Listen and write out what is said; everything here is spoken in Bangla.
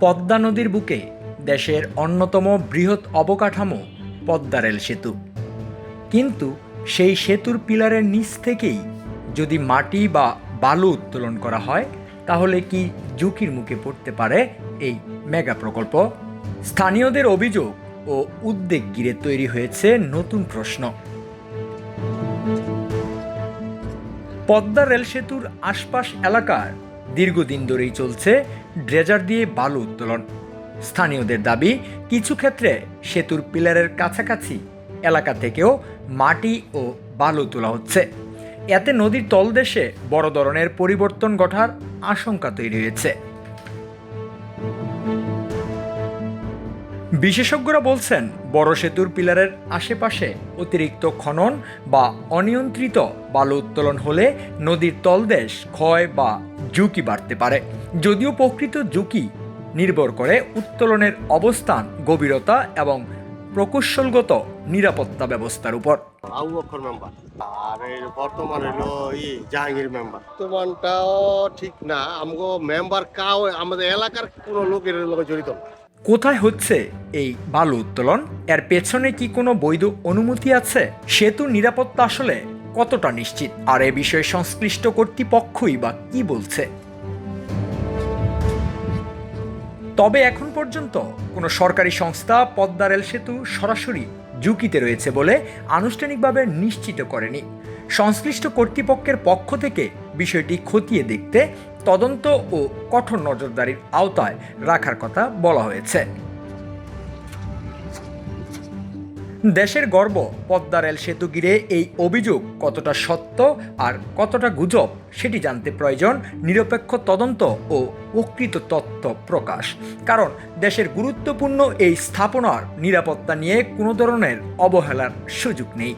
পদ্মা নদীর বুকে দেশের অন্যতম বৃহৎ অবকাঠামো পদ্মা রেল সেতু। কিন্তু সেই সেতুর পিলারের নিচ থেকেই যদি মাটি বা বালু উত্তোলন করা হয়, তাহলে কি ঝুঁকির মুখে পড়তে পারে এই মেগা প্রকল্প? স্থানীয়দের অভিযোগ ও উদ্বেগ ঘিরে তৈরি হয়েছে নতুন প্রশ্ন। পদ্মা রেল সেতুর আশপাশ এলাকার দীর্ঘদিন ধরেই চলছে ড্রেজার দিয়ে বালু উত্তোলন। স্থানীয়দের দাবি, কিছু ক্ষেত্রে সেতুর পিলারের কাছাকাছি এলাকা থেকেও মাটি ও বালু তোলা হচ্ছে। এতে নদীর তলদেশে বড় ধরনের পরিবর্তন ঘটার আশঙ্কা তৈরি হয়েছে। বিশেষজ্ঞরা বলছেন, বড় সেতুর পিলারের আশেপাশে অতিরিক্ত খনন বা অনিয়ন্ত্রিত বালু উত্তোলন হলে নদীর তলদেশ ক্ষয় বা ঝুঁকি বাড়তে পারে। যদিও প্রকৃত ঝুঁকি নির্ভর করে উত্তোলনের অবস্থান, গভীরতা এবং প্রকৌশলগত নিরাপত্তা ব্যবস্থার উপর। আবু বকর মেম্বার আর এই বর্তমান হলো জাহাঙ্গীর মেম্বার। বর্তমানটাও ঠিক না, আমগো মেম্বার কাও আমাদের এলাকার কোনো লোকের লোকে জড়িত না। কোথায় হচ্ছে এই বালু উত্তোলন? এর পেছনে কি কোনো বৈধ অনুমতি আছে? সেতুর নিরাপত্তা আসলে কতটা নিশ্চিত? আর এ বিষয়ে সংশ্লিষ্ট কর্তৃপক্ষই বা কি বলছে? তবে এখন পর্যন্ত কোনো সরকারি সংস্থা পদ্মা রেল সেতু সরাসরি ঝুঁকিতে রয়েছে বলে আনুষ্ঠানিকভাবে নিশ্চিত করেনি। সংশ্লিষ্ট কর্তৃপক্ষের পক্ষ থেকে বিষয়টি খতিয়ে দেখতে তদন্ত ও কঠোর নজরদারির আওতায় রাখার কথা বলা হয়েছে। দেশের গর্ব পদ্মা রেল সেতু ঘিরে এই অভিযোগ কতটা সত্য আর কতটা গুজব, সেটি জানতে প্রয়োজন নিরপেক্ষ তদন্ত ও প্রকৃত তথ্য প্রকাশ। কারণ দেশের গুরুত্বপূর্ণ এই স্থাপনার নিরাপত্তা নিয়ে কোনো ধরনের অবহেলার সুযোগ নেই।